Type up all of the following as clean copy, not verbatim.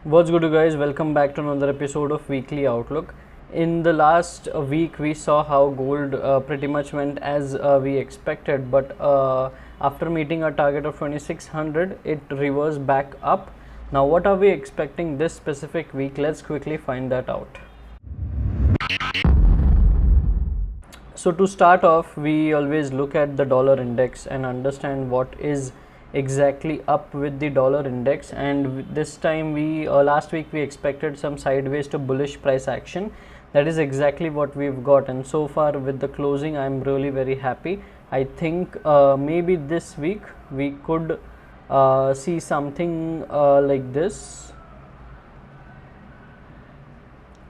What's good, you guys? Welcome back to another episode of Weekly Outlook. In the last week, we saw how gold pretty much went as we expected, but after meeting our target of 2600, it reversed back up. Now, what are we expecting this specific week? Let's quickly find that out. So to start off, we always look at the dollar index and understand what is exactly up with the dollar index. And this time we last week we expected some sideways to bullish price action. That is exactly what we've got, and so far with the closing I'm really very happy. I think maybe this week we could see something like this.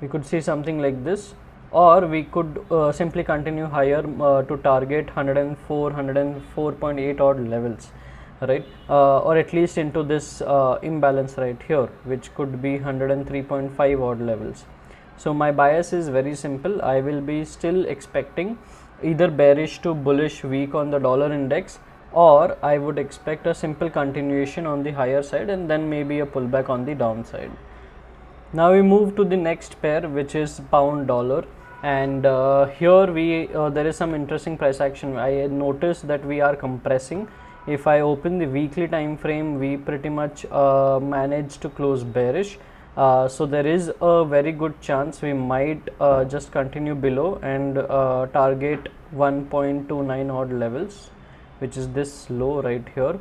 We could see something like this, or we could simply continue higher to target 104 104.8 odd levels, right? Or at least into this imbalance right here, which could be 103.5 odd levels. So my bias is very simple. I will be still expecting either bearish to bullish week on the dollar index, or I would expect a simple continuation on the higher side and then maybe a pullback on the downside. Now we move to the next pair, which is pound dollar, and here there is some interesting price action. I noticed that we are compressing. If I open the weekly time frame, we pretty much managed to close bearish, so there is a very good chance we might just continue below and target 1.29 odd levels, which is this low right here.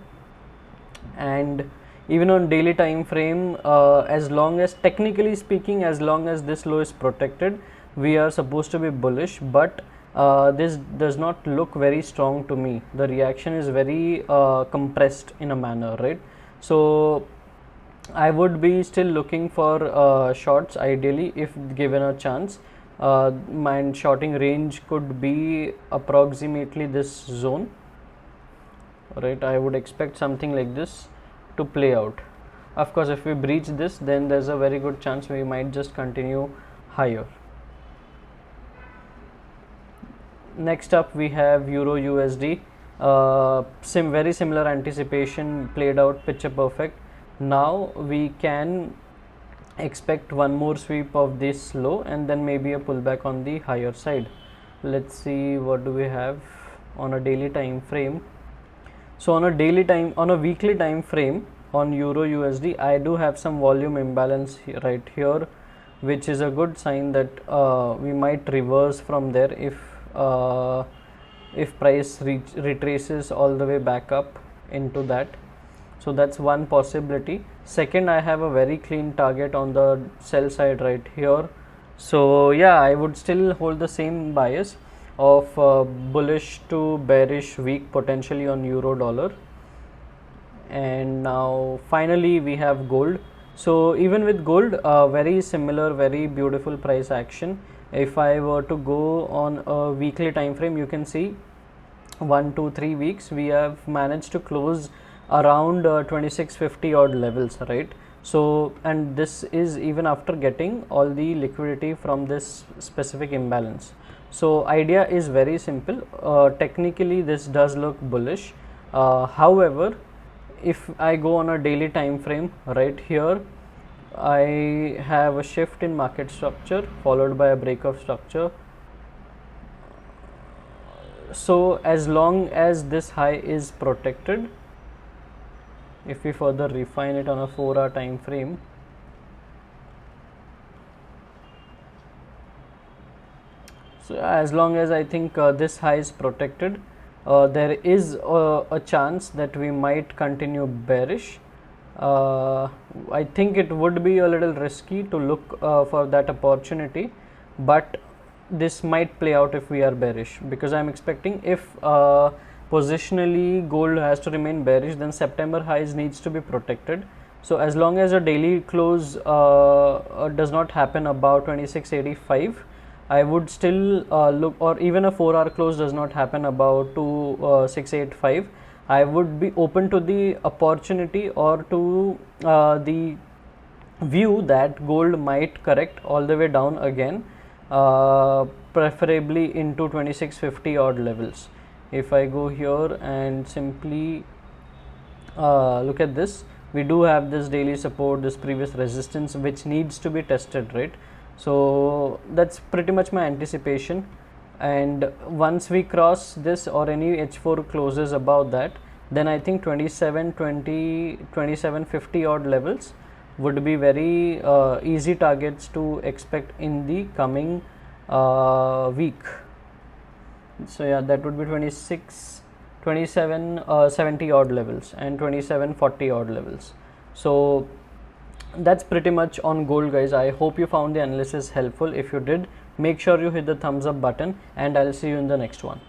And even on daily time frame, as long as, technically speaking, as long as this low is protected, we are supposed to be bullish, but this does not look very strong to me. The reaction is very compressed in a manner, right? So I would be still looking for shorts ideally if given a chance. My shorting range could be approximately this zone, right? I would expect something like this to play out. Of course, if we breach this, then there's a very good chance we might just continue higher. Next up we have Euro USD. Very similar anticipation played out, picture perfect. Now we can expect one more sweep of this low and then maybe a pullback on the higher side. Let's see what do we have on a daily time frame. So on a weekly time frame on Euro USD, I do have some volume imbalance right here, which is a good sign that we might reverse from there if price retraces all the way back up into that. So that's one possibility. Second, I have a very clean target on the sell side right here. So yeah, I would still hold the same bias of bullish to bearish week potentially on euro dollar. And now finally we have gold. So even with gold, very similar, very beautiful price action. If I were to go on a weekly time frame, you can see 1 to 3 weeks we have managed to close around 2650 odd levels, right? So, and this is even after getting all the liquidity from this specific imbalance. So idea is very simple. Technically this does look bullish. However, if I go on a daily time frame right here, I have a shift in market structure followed by a break of structure. So as long as this high is protected, if we further refine it on a 4-hour time frame, so as long as I think this high is protected, there is a chance that we might continue bearish. I think it would be a little risky to look for that opportunity, but this might play out if we are bearish, because I'm expecting if positionally gold has to remain bearish, then September highs needs to be protected. So as long as a daily close does not happen above 2685, I would still look, or even a 4-hour close does not happen above 2685, I would be open to the opportunity or to the view that gold might correct all the way down again, preferably into 2650 odd levels. If I go here and simply look at this, we do have this daily support, this previous resistance which needs to be tested, right? So that's pretty much my anticipation, and once we cross this or any H4 closes above that, then I think 2720, 2750 odd levels would be very easy targets to expect in the coming week. So yeah, that would be 2770 odd levels and 2740 odd levels. So that's pretty much on gold, guys. I hope you found the analysis helpful. If you did, make sure you hit the thumbs up button, and I'll see you in the next one.